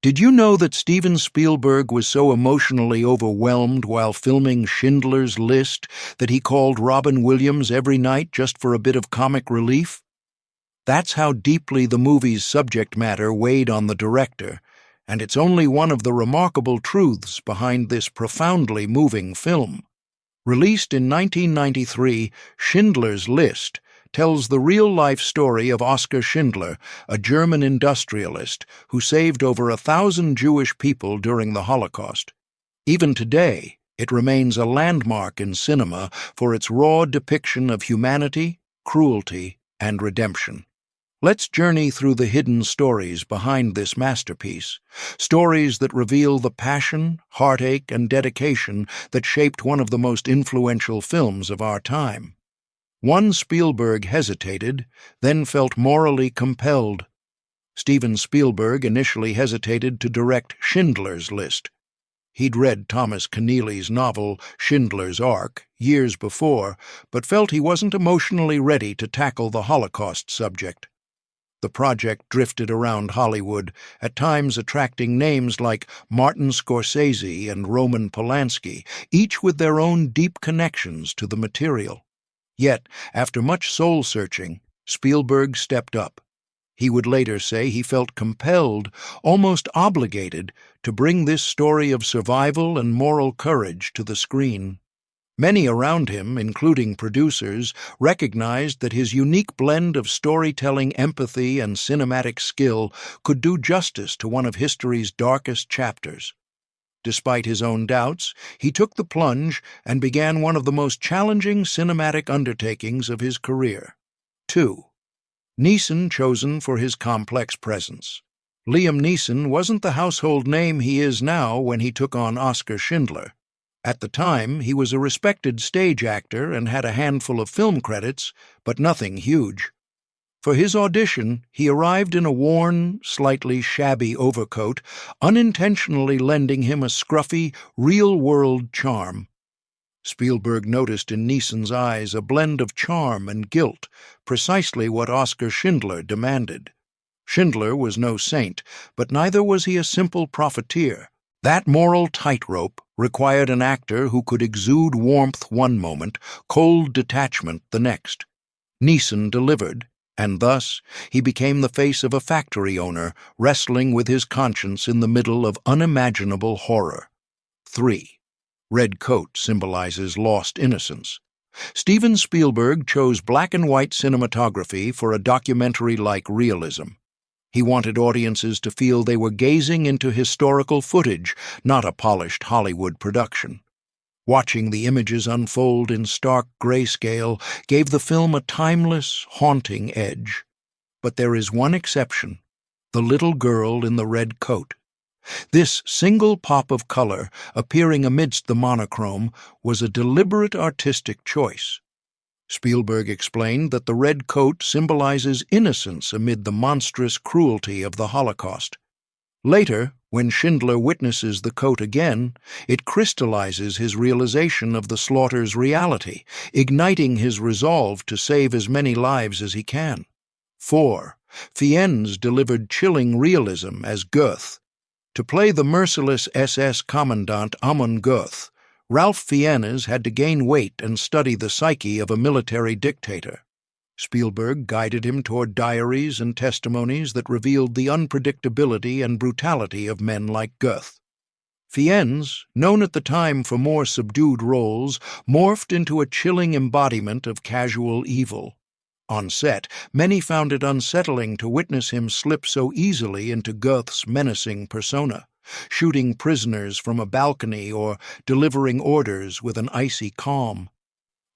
Did you know that Steven Spielberg was so emotionally overwhelmed while filming Schindler's List that he called Robin Williams every night just for a bit of comic relief? That's how deeply the movie's subject matter weighed on the director, and it's only one of the remarkable truths behind this profoundly moving film. Released in 1993, Schindler's List tells the real-life story of Oskar Schindler, a German industrialist who saved over 1,000 Jewish people during the Holocaust. Even today, it remains a landmark in cinema for its raw depiction of humanity, cruelty, and redemption. Let's journey through the hidden stories behind this masterpiece, stories that reveal the passion, heartache, and dedication that shaped one of the most influential films of our time. One Spielberg hesitated, then felt morally compelled. Steven Spielberg initially hesitated to direct Schindler's List. He'd read Thomas Keneally's novel Schindler's Ark years before, but felt he wasn't emotionally ready to tackle the Holocaust subject. The project drifted around Hollywood, at times attracting names like Martin Scorsese and Roman Polanski, each with their own deep connections to the material. Yet, after much soul-searching, Spielberg stepped up. He would later say he felt compelled, almost obligated, to bring this story of survival and moral courage to the screen. Many around him, including producers, recognized that his unique blend of storytelling empathy and cinematic skill could do justice to one of history's darkest chapters. Despite his own doubts, he took the plunge and began one of the most challenging cinematic undertakings of his career. 2. Neeson chosen for his complex presence. Liam Neeson wasn't the household name he is now when he took on Oskar Schindler. At the time, he was a respected stage actor and had a handful of film credits, but nothing huge. For his audition, he arrived in a worn, slightly shabby overcoat, unintentionally lending him a scruffy, real-world charm. Spielberg noticed in Neeson's eyes a blend of charm and guilt, precisely what Oskar Schindler demanded. Schindler was no saint, but neither was he a simple profiteer. That moral tightrope required an actor who could exude warmth one moment, cold detachment the next. Neeson delivered. And thus, he became the face of a factory owner wrestling with his conscience in the middle of unimaginable horror. 3. Red coat symbolizes lost innocence. Steven Spielberg chose black-and-white cinematography for a documentary-like realism. He wanted audiences to feel they were gazing into historical footage, not a polished Hollywood production. Watching the images unfold in stark grayscale gave the film a timeless, haunting edge. But there is one exception: the little girl in the red coat. This single pop of color, appearing amidst the monochrome, was a deliberate artistic choice. Spielberg explained that the red coat symbolizes innocence amid the monstrous cruelty of the Holocaust. Later, when Schindler witnesses the coat again, it crystallizes his realization of the slaughter's reality, igniting his resolve to save as many lives as he can. 4. Fiennes delivered chilling realism as Göth. To play the merciless SS commandant Amon Göth, Ralph Fiennes had to gain weight and study the psyche of a military dictator. Spielberg guided him toward diaries and testimonies that revealed the unpredictability and brutality of men like Göth. Fiennes, known at the time for more subdued roles, morphed into a chilling embodiment of casual evil. On set, many found it unsettling to witness him slip so easily into Göth's menacing persona, shooting prisoners from a balcony or delivering orders with an icy calm.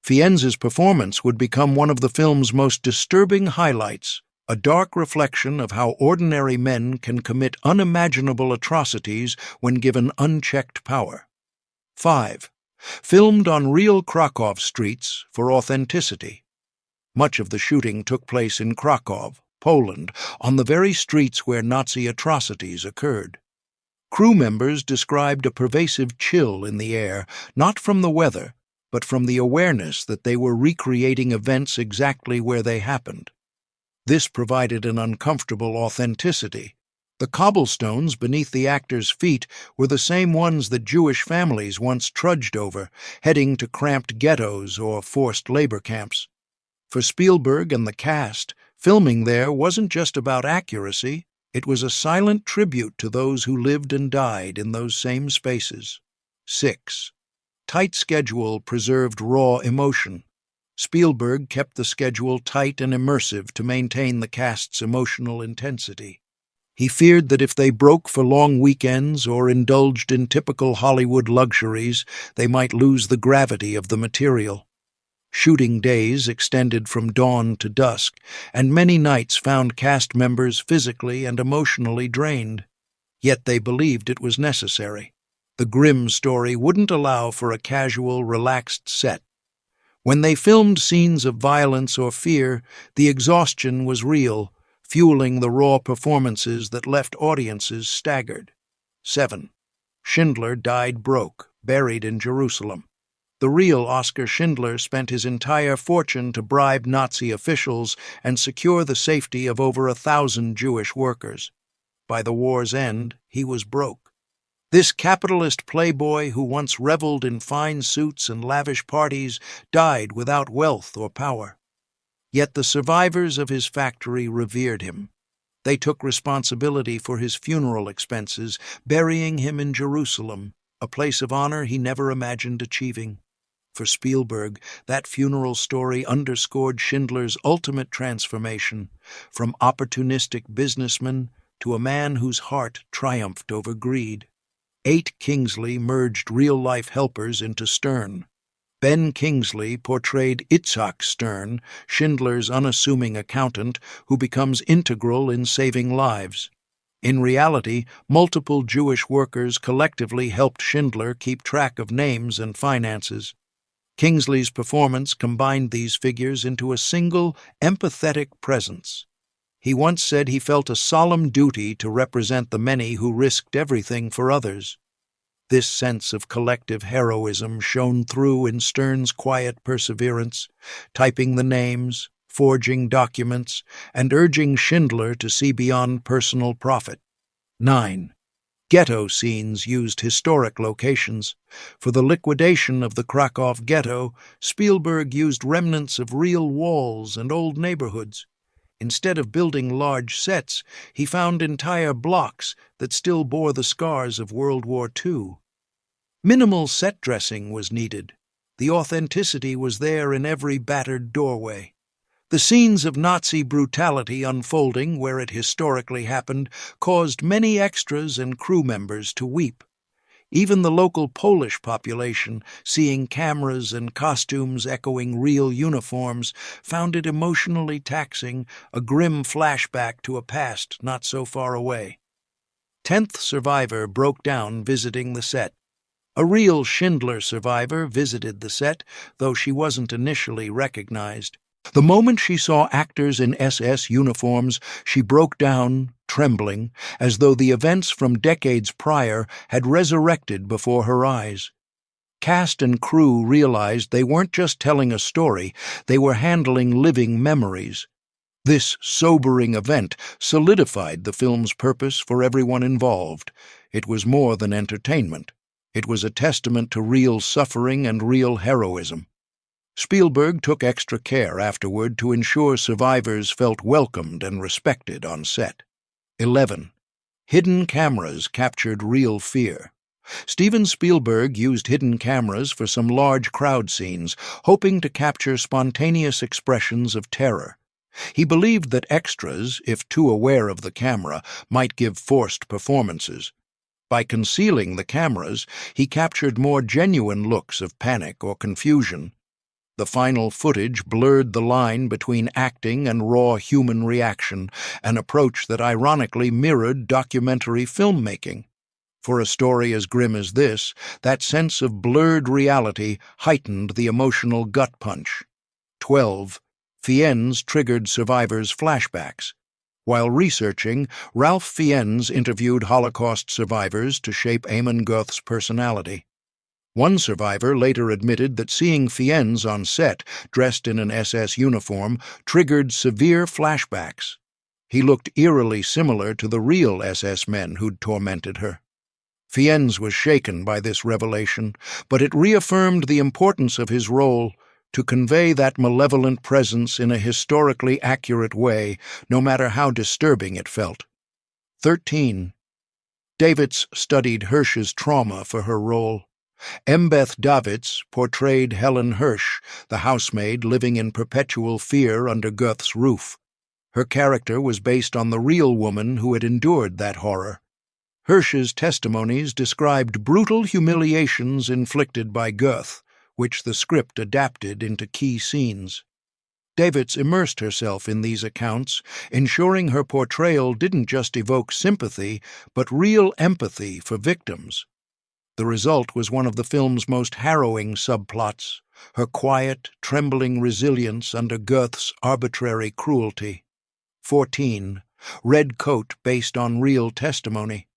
Fiennes's performance would become one of the film's most disturbing highlights, a dark reflection of how ordinary men can commit unimaginable atrocities when given unchecked power. 5. Filmed on real Kraków streets for authenticity. Much of the shooting took place in Kraków, Poland, on the very streets where Nazi atrocities occurred. Crew members described a pervasive chill in the air, not from the weather, but from the awareness that they were recreating events exactly where they happened. This provided an uncomfortable authenticity. The cobblestones beneath the actors' feet were the same ones that Jewish families once trudged over, heading to cramped ghettos or forced labor camps. For Spielberg and the cast, filming there wasn't just about accuracy, it was a silent tribute to those who lived and died in those same spaces. 6. Tight schedule preserved raw emotion. Spielberg kept the schedule tight and immersive to maintain the cast's emotional intensity. He feared that if they broke for long weekends or indulged in typical Hollywood luxuries, they might lose the gravity of the material. Shooting days extended from dawn to dusk, and many nights found cast members physically and emotionally drained. Yet they believed it was necessary. The grim story wouldn't allow for a casual, relaxed set. When they filmed scenes of violence or fear, the exhaustion was real, fueling the raw performances that left audiences staggered. 7. Schindler died broke, buried in Jerusalem. The real Oskar Schindler spent his entire fortune to bribe Nazi officials and secure the safety of over 1,000 Jewish workers. By the war's end, he was broke. This capitalist playboy who once reveled in fine suits and lavish parties died without wealth or power. Yet the survivors of his factory revered him. They took responsibility for his funeral expenses, burying him in Jerusalem, a place of honor he never imagined achieving. For Spielberg, that funeral story underscored Schindler's ultimate transformation, from opportunistic businessman to a man whose heart triumphed over greed. 8. Kingsley merged real-life helpers into Stern. Ben Kingsley portrayed Itzhak Stern, Schindler's unassuming accountant who becomes integral in saving lives. In reality, multiple Jewish workers collectively helped Schindler keep track of names and finances. Kingsley's performance combined these figures into a single, empathetic presence. He once said he felt a solemn duty to represent the many who risked everything for others. This sense of collective heroism shone through in Stern's quiet perseverance, typing the names, forging documents, and urging Schindler to see beyond personal profit. 9. Ghetto scenes used historic locations. For the liquidation of the Kraków ghetto, Spielberg used remnants of real walls and old neighborhoods. Instead of building large sets, he found entire blocks that still bore the scars of World War II. Minimal set dressing was needed. The authenticity was there in every battered doorway. The scenes of Nazi brutality unfolding where it historically happened caused many extras and crew members to weep. Even the local Polish population, seeing cameras and costumes echoing real uniforms, found it emotionally taxing, a grim flashback to a past not so far away. 10th survivor broke down visiting the set. A real Schindler survivor visited the set, though she wasn't initially recognized. The moment she saw actors in SS uniforms, she broke down, trembling, as though the events from decades prior had resurrected before her eyes. Cast and crew realized they weren't just telling a story, they were handling living memories. This sobering event solidified the film's purpose for everyone involved. It was more than entertainment. It was a testament to real suffering and real heroism. Spielberg took extra care afterward to ensure survivors felt welcomed and respected on set. 11. Hidden cameras captured real fear. Steven Spielberg used hidden cameras for some large crowd scenes, hoping to capture spontaneous expressions of terror. He believed that extras, if too aware of the camera, might give forced performances. By concealing the cameras, he captured more genuine looks of panic or confusion. The final footage blurred the line between acting and raw human reaction, an approach that ironically mirrored documentary filmmaking. For a story as grim as this, that sense of blurred reality heightened the emotional gut punch. 12. Fiennes triggered survivors' flashbacks. While researching, Ralph Fiennes interviewed Holocaust survivors to shape Göth's personality. One survivor later admitted that seeing Fiennes on set, dressed in an SS uniform, triggered severe flashbacks. He looked eerily similar to the real SS men who'd tormented her. Fiennes was shaken by this revelation, but it reaffirmed the importance of his role to convey that malevolent presence in a historically accurate way, no matter how disturbing it felt. 13. Davidtz studied Hirsch's trauma for her role. Embeth Davidtz portrayed Helen Hirsch, the housemaid living in perpetual fear under Göth's roof. Her character was based on the real woman who had endured that horror. Hirsch's testimonies described brutal humiliations inflicted by Göth, which the script adapted into key scenes. Davidtz immersed herself in these accounts, ensuring her portrayal didn't just evoke sympathy, but real empathy for victims. The result was one of the film's most harrowing subplots, her quiet, trembling resilience under Göth's arbitrary cruelty. 14. Red Coat based on real testimony.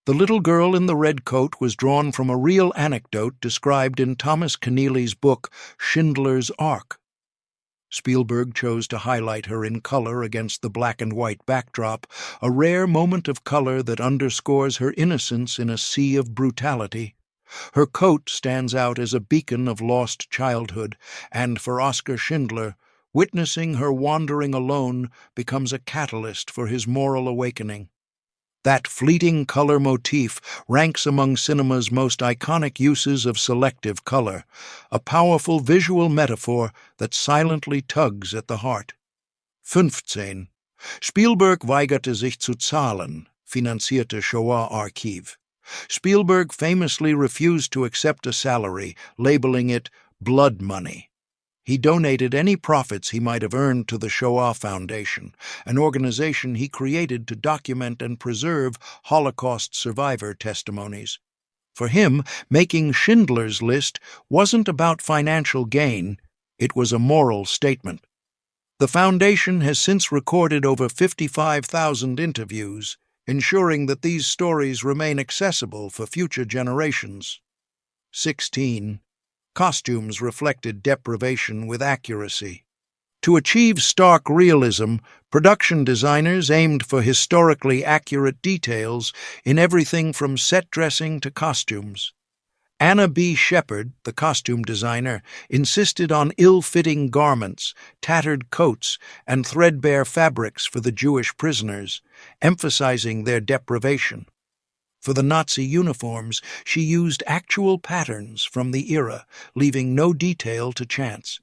The little girl in the red coat was drawn from a real anecdote described in Thomas Keneally's book Schindler's Ark. Spielberg chose to highlight her in color against the black and white backdrop, a rare moment of color that underscores her innocence in a sea of brutality. Her coat stands out as a beacon of lost childhood, and for Oskar Schindler, witnessing her wandering alone becomes a catalyst for his moral awakening. That fleeting color motif ranks among cinema's most iconic uses of selective color, a powerful visual metaphor that silently tugs at the heart. 15. Spielberg weigerte sich zu zahlen, finanzierte Shoah-Archiv. Spielberg famously refused to accept a salary, labeling it blood money. He donated any profits he might have earned to the Shoah Foundation, an organization he created to document and preserve Holocaust survivor testimonies. For him, making Schindler's List wasn't about financial gain, it was a moral statement. The foundation has since recorded over 55,000 interviews, ensuring that these stories remain accessible for future generations. 16. Costumes reflected deprivation with accuracy. To achieve stark realism, production designers aimed for historically accurate details in everything from set dressing to costumes. Anna B. Shepard, the costume designer, insisted on ill-fitting garments, tattered coats, and threadbare fabrics for the Jewish prisoners, emphasizing their deprivation. For the Nazi uniforms, she used actual patterns from the era, leaving no detail to chance.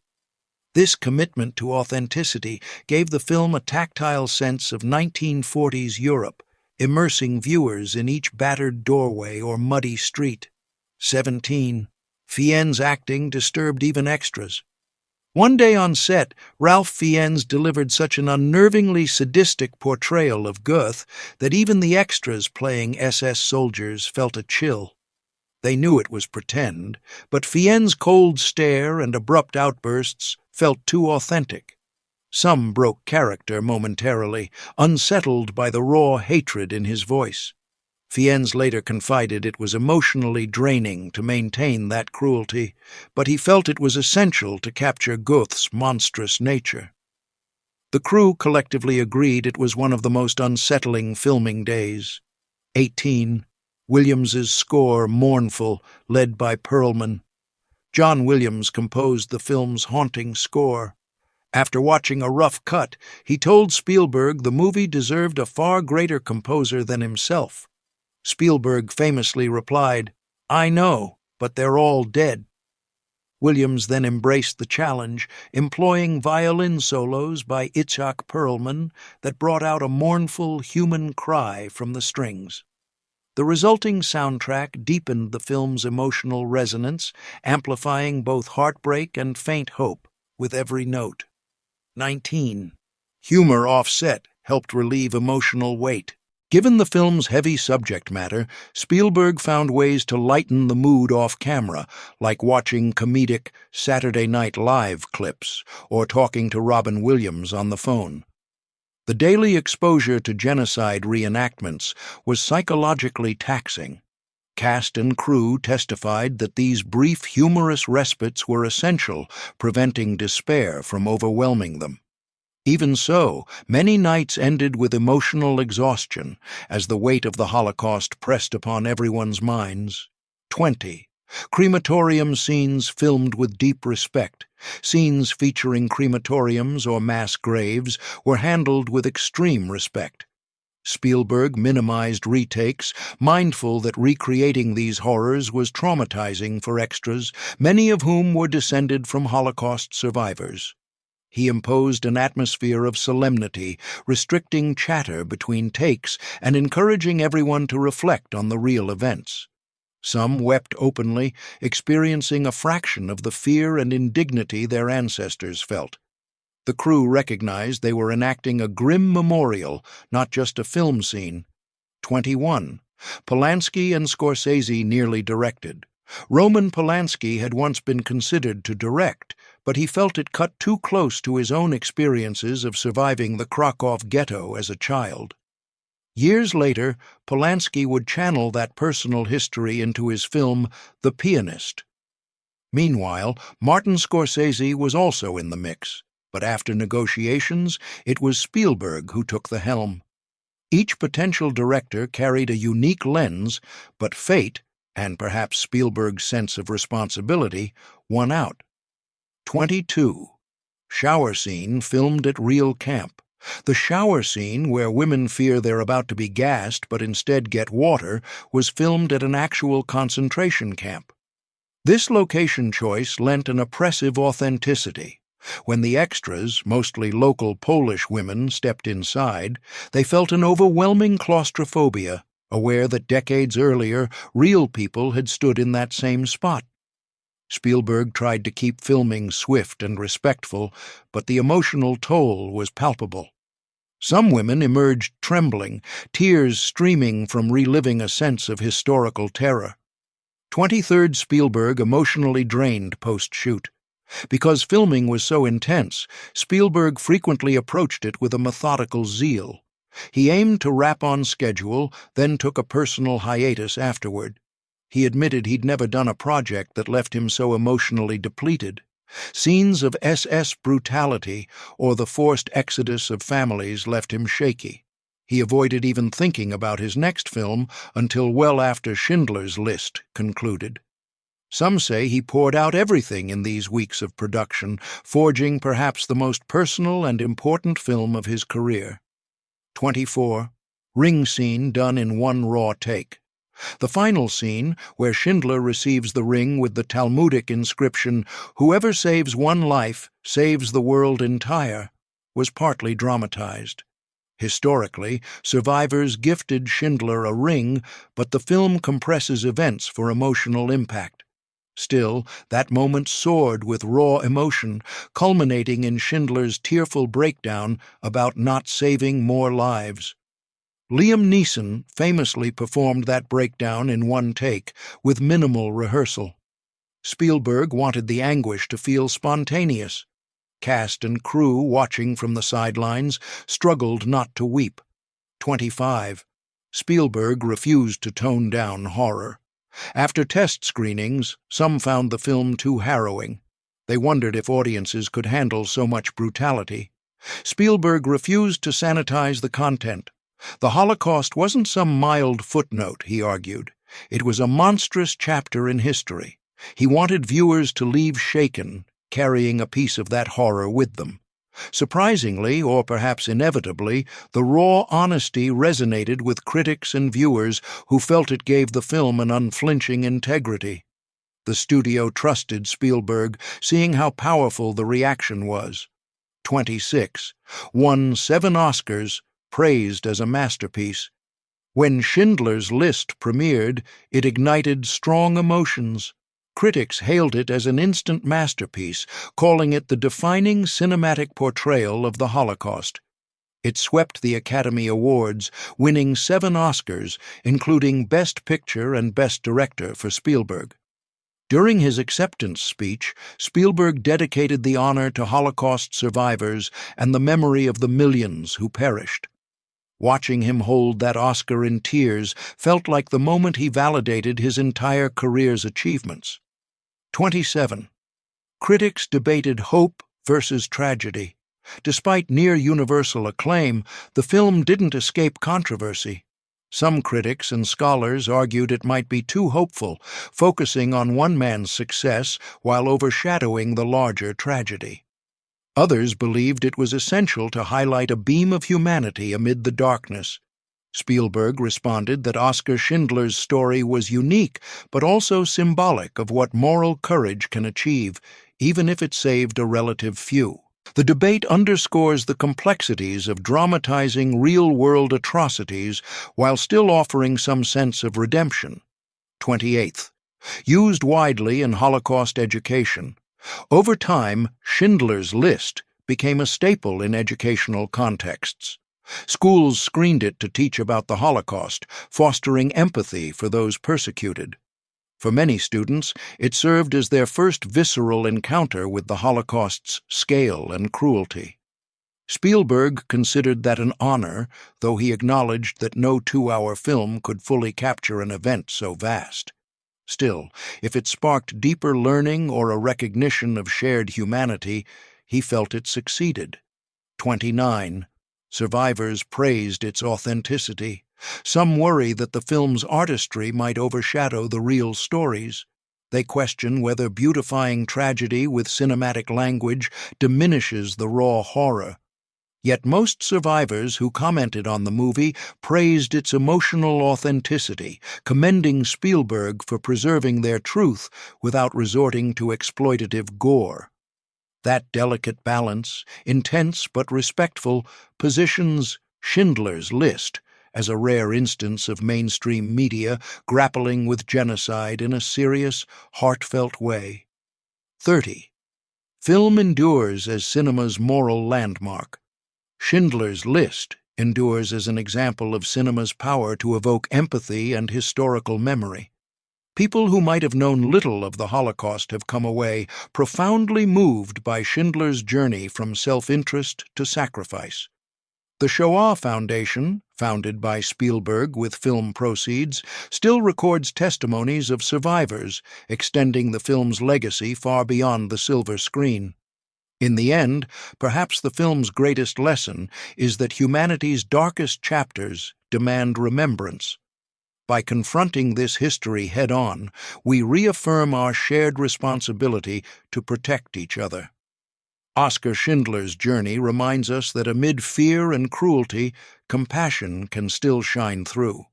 This commitment to authenticity gave the film a tactile sense of 1940s Europe, immersing viewers in each battered doorway or muddy street. 17. Fiennes' acting disturbed even extras. One day on set, Ralph Fiennes delivered such an unnervingly sadistic portrayal of Göth that even the extras playing SS soldiers felt a chill. They knew it was pretend, but Fiennes' cold stare and abrupt outbursts felt too authentic. Some broke character momentarily, unsettled by the raw hatred in his voice. Fiennes later confided it was emotionally draining to maintain that cruelty, but he felt it was essential to capture Göth's monstrous nature. The crew collectively agreed it was one of the most unsettling filming days. 18. Williams's score, Mournful, led by Perlman. John Williams composed the film's haunting score. After watching a rough cut, he told Spielberg the movie deserved a far greater composer than himself. Spielberg famously replied, "I know, but they're all dead." Williams then embraced the challenge, employing violin solos by Itzhak Perlman that brought out a mournful human cry from the strings. The resulting soundtrack deepened the film's emotional resonance, amplifying both heartbreak and faint hope with every note. 19. Humor offset helped relieve emotional weight. Given the film's heavy subject matter, Spielberg found ways to lighten the mood off-camera, like watching comedic Saturday Night Live clips or talking to Robin Williams on the phone. The daily exposure to genocide reenactments was psychologically taxing. Cast and crew testified that these brief humorous respites were essential, preventing despair from overwhelming them. Even so, many nights ended with emotional exhaustion as the weight of the Holocaust pressed upon everyone's minds. 20. Crematorium scenes filmed with deep respect. Scenes featuring crematoriums or mass graves were handled with extreme respect. Spielberg minimized retakes, mindful that recreating these horrors was traumatizing for extras, many of whom were descended from Holocaust survivors. He imposed an atmosphere of solemnity, restricting chatter between takes and encouraging everyone to reflect on the real events. Some wept openly, experiencing a fraction of the fear and indignity their ancestors felt. The crew recognized they were enacting a grim memorial, not just a film scene. 21. Polanski and Scorsese nearly directed. Roman Polanski had once been considered to direct, but he felt it cut too close to his own experiences of surviving the Kraków Ghetto as a child. Years later, Polanski would channel that personal history into his film The Pianist. Meanwhile, Martin Scorsese was also in the mix, but after negotiations, it was Spielberg who took the helm. Each potential director carried a unique lens, but fate, and perhaps Spielberg's sense of responsibility, won out. 22. Shower scene filmed at real camp. The shower scene, where women fear they're about to be gassed but instead get water, was filmed at an actual concentration camp. This location choice lent an oppressive authenticity. When the extras, mostly local Polish women, stepped inside, they felt an overwhelming claustrophobia, aware that decades earlier, real people had stood in that same spot. Spielberg tried to keep filming swift and respectful, but the emotional toll was palpable. Some women emerged trembling, tears streaming from reliving a sense of historical terror. 23rd Spielberg emotionally drained post-shoot. Because filming was so intense, Spielberg frequently approached it with a methodical zeal. He aimed to wrap on schedule, then took a personal hiatus afterward. He admitted he'd never done a project that left him so emotionally depleted. Scenes of SS brutality or the forced exodus of families left him shaky. He avoided even thinking about his next film until well after Schindler's List concluded. Some say he poured out everything in these weeks of production, forging perhaps the most personal and important film of his career. 24. Ring scene done in one raw take. The final scene, where Schindler receives the ring with the Talmudic inscription, "Whoever saves one life, saves the world entire," was partly dramatized. Historically, survivors gifted Schindler a ring, but the film compresses events for emotional impact. Still, that moment soared with raw emotion, culminating in Schindler's tearful breakdown about not saving more lives. Liam Neeson famously performed that breakdown in one take, with minimal rehearsal. Spielberg wanted the anguish to feel spontaneous. Cast and crew, watching from the sidelines, struggled not to weep. 25. Spielberg refused to tone down horror. After test screenings, some found the film too harrowing. They wondered if audiences could handle so much brutality. Spielberg refused to sanitize the content. The Holocaust wasn't some mild footnote, he argued. It was a monstrous chapter in history. He wanted viewers to leave shaken, carrying a piece of that horror with them. Surprisingly, or perhaps inevitably, the raw honesty resonated with critics and viewers who felt it gave the film an unflinching integrity. The studio trusted Spielberg, seeing how powerful the reaction was. 26. Won 7 Oscars, praised as a masterpiece. When Schindler's List premiered, it ignited strong emotions. Critics hailed it as an instant masterpiece, calling it the defining cinematic portrayal of the Holocaust. It swept the Academy Awards, winning 7 Oscars, including Best Picture and Best Director for Spielberg. During his acceptance speech, Spielberg dedicated the honor to Holocaust survivors and the memory of the millions who perished. Watching him hold that Oscar in tears felt like the moment he validated his entire career's achievements. 27. Critics debated hope versus tragedy. Despite near-universal acclaim, the film didn't escape controversy. Some critics and scholars argued it might be too hopeful, focusing on one man's success while overshadowing the larger tragedy. Others believed it was essential to highlight a beam of humanity amid the darkness. Spielberg responded that Oskar Schindler's story was unique, but also symbolic of what moral courage can achieve, even if it saved a relative few. The debate underscores the complexities of dramatizing real-world atrocities while still offering some sense of redemption. 28th. Used widely in Holocaust education. Over time, Schindler's List became a staple in educational contexts. Schools screened it to teach about the Holocaust, fostering empathy for those persecuted. For many students, it served as their first visceral encounter with the Holocaust's scale and cruelty. Spielberg considered that an honor, though he acknowledged that no 2-hour film could fully capture an event so vast. Still, if it sparked deeper learning or a recognition of shared humanity, he felt it succeeded. 29. Survivors praised its authenticity. Some worry that the film's artistry might overshadow the real stories. They question whether beautifying tragedy with cinematic language diminishes the raw horror. Yet most survivors who commented on the movie praised its emotional authenticity, commending Spielberg for preserving their truth without resorting to exploitative gore. That delicate balance, intense but respectful, positions Schindler's List as a rare instance of mainstream media grappling with genocide in a serious, heartfelt way. 30. Film endures as cinema's moral landmark. Schindler's List endures as an example of cinema's power to evoke empathy and historical memory. People who might have known little of the Holocaust have come away profoundly moved by Schindler's journey from self-interest to sacrifice. The Shoah Foundation, founded by Spielberg with film proceeds, still records testimonies of survivors, extending the film's legacy far beyond the silver screen. In the end, perhaps the film's greatest lesson is that humanity's darkest chapters demand remembrance. By confronting this history head-on, we reaffirm our shared responsibility to protect each other. Oskar Schindler's journey reminds us that amid fear and cruelty, compassion can still shine through.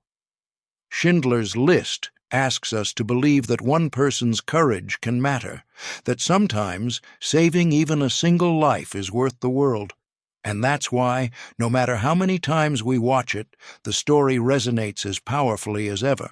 Schindler's List asks us to believe that one person's courage can matter, that sometimes saving even a single life is worth the world. And that's why, no matter how many times we watch it, the story resonates as powerfully as ever.